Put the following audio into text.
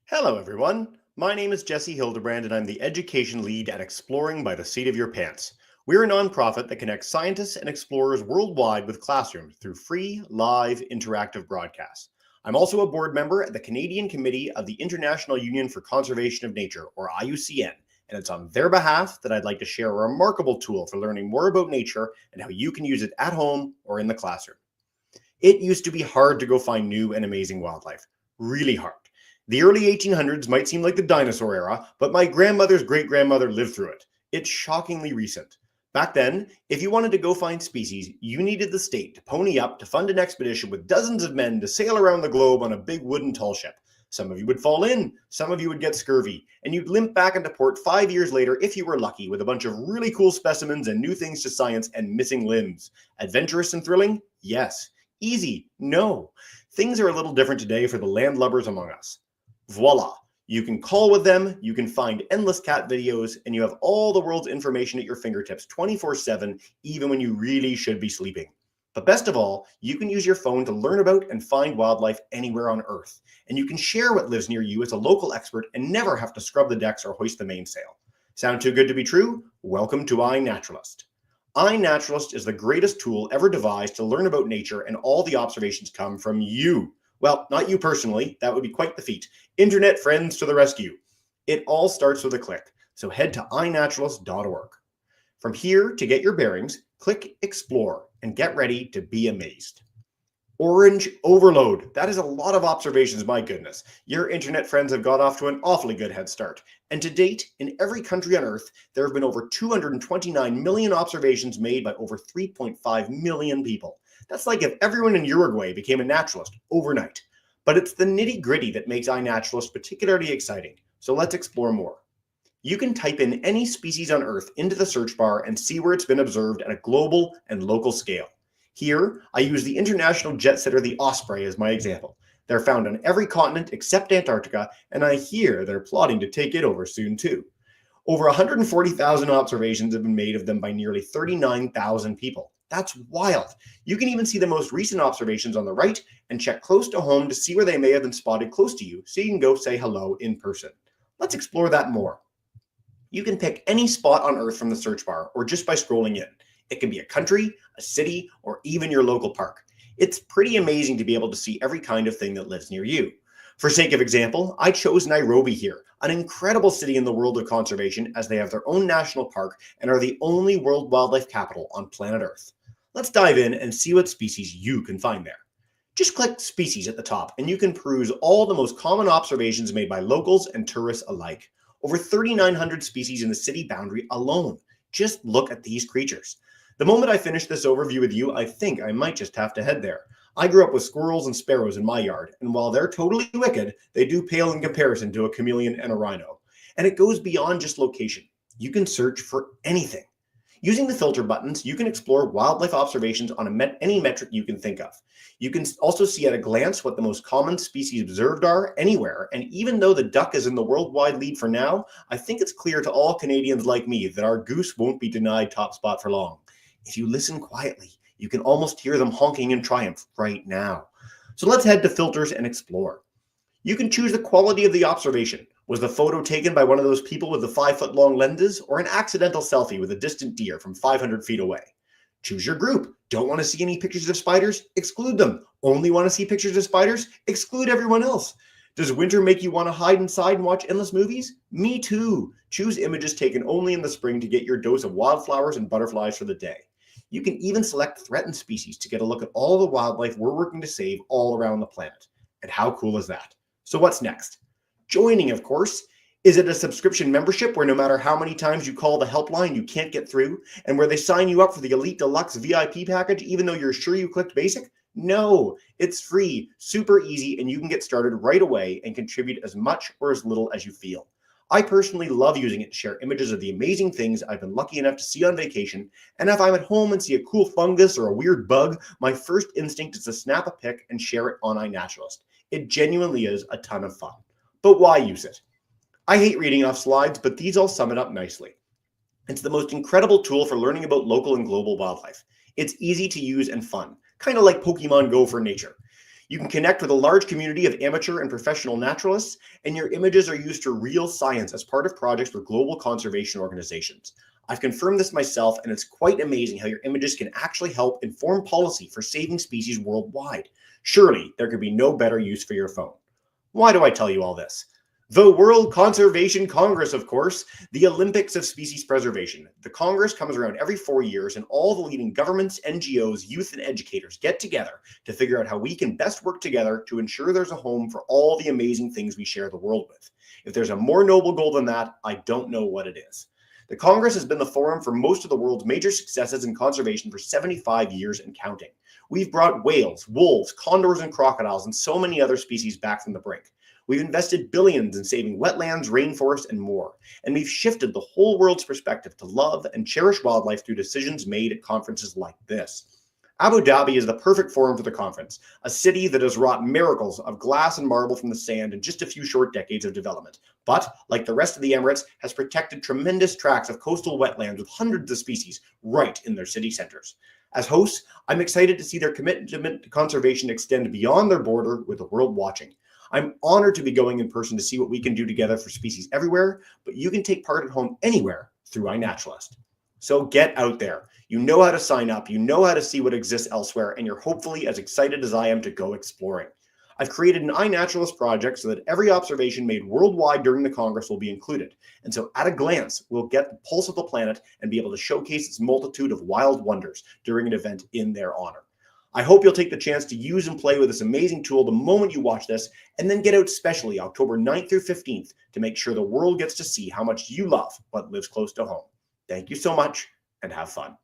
Hello, everyone. My name is Jesse Hildebrand, and I'm the education lead at Exploring by the Seat of Your Pants. We're a nonprofit that connects scientists and explorers worldwide with classrooms through free, live, interactive broadcasts. I'm also a board member at the Canadian Committee of the International Union for Conservation of Nature, or IUCN, and it's on their behalf that I'd like to share a remarkable tool for learning more about nature and how you can use it at home or in the classroom. It used to be hard to go find new and amazing wildlife. Really hard. The early 1800s might seem like the dinosaur era, but my grandmother's great-grandmother lived through it. It's shockingly recent. Back then, if you wanted to go find species, you needed the state to pony up to fund an expedition with dozens of men to sail around the globe on a big wooden tall ship. Some of you would fall in, some of you would get scurvy, and you'd limp back into port 5 years later if you were lucky with a bunch of really cool specimens and new things to science and missing limbs. Adventurous and thrilling? Yes. Easy? No. Things are a little different today for the landlubbers among us. Voila! You can call with them, you can find endless cat videos, and you have all the world's information at your fingertips 24/7, even when you really should be sleeping. But best of all, you can use your phone to learn about and find wildlife anywhere on Earth. And you can share what lives near you as a local expert and never have to scrub the decks or hoist the mainsail. Sound too good to be true? Welcome to iNaturalist. iNaturalist is the greatest tool ever devised to learn about nature, and all the observations come from you. Well, not you personally, that would be quite the feat. Internet friends to the rescue. It all starts with a click, so head to inaturalist.org. From here, to get your bearings, click Explore and get ready to be amazed. Orange overload. That is a lot of observations, my goodness. Your internet friends have got off to an awfully good head start. And to date, in every country on Earth, there have been over 229 million observations made by over 3.5 million people. That's like if everyone in Uruguay became a naturalist overnight. But it's the nitty-gritty that makes iNaturalist particularly exciting. So let's explore more. You can type in any species on Earth into the search bar and see where it's been observed at a global and local scale. Here, I use the international jet setter, the osprey, as my example. They're found on every continent except Antarctica, and I hear they're plotting to take it over soon too. Over 140,000 observations have been made of them by nearly 39,000 people. That's wild. You can even see the most recent observations on the right and check close to home to see where they may have been spotted close to you, so you can go say hello in person. Let's explore that more. You can pick any spot on Earth from the search bar or just by scrolling in. It can be a country, a city, or even your local park. It's pretty amazing to be able to see every kind of thing that lives near you. For sake of example, I chose Nairobi here, an incredible city in the world of conservation, as they have their own national park and are the only world wildlife capital on planet Earth. Let's dive in and see what species you can find there. Just click Species at the top and you can peruse all the most common observations made by locals and tourists alike. Over 3,900 species in the city boundary alone. Just look at these creatures. The moment I finish this overview with you, I think I might just have to head there. I grew up with squirrels and sparrows in my yard, and while they're totally wicked, they do pale in comparison to a chameleon and a rhino. And it goes beyond just location. You can search for anything. Using the filter buttons, you can explore wildlife observations on any metric you can think of. You can also see at a glance what the most common species observed are anywhere, and even though the duck is in the worldwide lead for now, I think it's clear to all Canadians like me that our goose won't be denied top spot for long. If you listen quietly, you can almost hear them honking in triumph right now. So let's head to filters and explore. You can choose the quality of the observation. Was the photo taken by one of those people with the 5-foot-long lenses, or an accidental selfie with a distant deer from 500 feet away? Choose your group. Don't want to see any pictures of spiders? Exclude them. Only want to see pictures of spiders? Exclude everyone else. Does winter make you want to hide inside and watch endless movies? Me too. Choose images taken only in the spring to get your dose of wildflowers and butterflies for the day. You can even select threatened species to get a look at all the wildlife we're working to save all around the planet. And how cool is that? So what's next? Joining, of course. Is it a subscription membership where no matter how many times you call the helpline, you can't get through, and where they sign you up for the Elite Deluxe VIP package even though you're sure you clicked basic? No, it's free, super easy, and you can get started right away and contribute as much or as little as you feel. I personally love using it to share images of the amazing things I've been lucky enough to see on vacation, and if I'm at home and see a cool fungus or a weird bug, my first instinct is to snap a pic and share it on iNaturalist. It genuinely is a ton of fun. But why use it? I hate reading off slides, but these all sum it up nicely. It's the most incredible tool for learning about local and global wildlife. It's easy to use and fun, kind of like Pokemon Go for nature. You can connect with a large community of amateur and professional naturalists, and your images are used for real science as part of projects with global conservation organizations. I've confirmed this myself, and it's quite amazing how your images can actually help inform policy for saving species worldwide. Surely, there could be no better use for your phone. Why do I tell you all this? The World Conservation Congress, of course, the Olympics of species preservation. The Congress comes around every 4 years, and all the leading governments, NGOs, youth, and educators get together to figure out how we can best work together to ensure there's a home for all the amazing things we share the world with. If there's a more noble goal than that, I don't know what it is. The Congress has been the forum for most of the world's major successes in conservation for 75 years and counting. We've brought whales, wolves, condors, and crocodiles, and so many other species back from the brink. We've invested billions in saving wetlands, rainforests, and more. And we've shifted the whole world's perspective to love and cherish wildlife through decisions made at conferences like this. Abu Dhabi is the perfect forum for the conference, a city that has wrought miracles of glass and marble from the sand in just a few short decades of development. But, like the rest of the Emirates, has protected tremendous tracts of coastal wetlands with hundreds of species right in their city centers. As hosts, I'm excited to see their commitment to conservation extend beyond their border with the world watching. I'm honored to be going in person to see what we can do together for species everywhere, but you can take part at home anywhere through iNaturalist. So get out there. You know how to sign up, you know how to see what exists elsewhere, and you're hopefully as excited as I am to go exploring. I've created an iNaturalist project so that every observation made worldwide during the Congress will be included. And so at a glance, we'll get the pulse of the planet and be able to showcase its multitude of wild wonders during an event in their honor. I hope you'll take the chance to use and play with this amazing tool the moment you watch this, and then get out specially October 9th through 15th to make sure the world gets to see how much you love what lives close to home. Thank you so much, and have fun.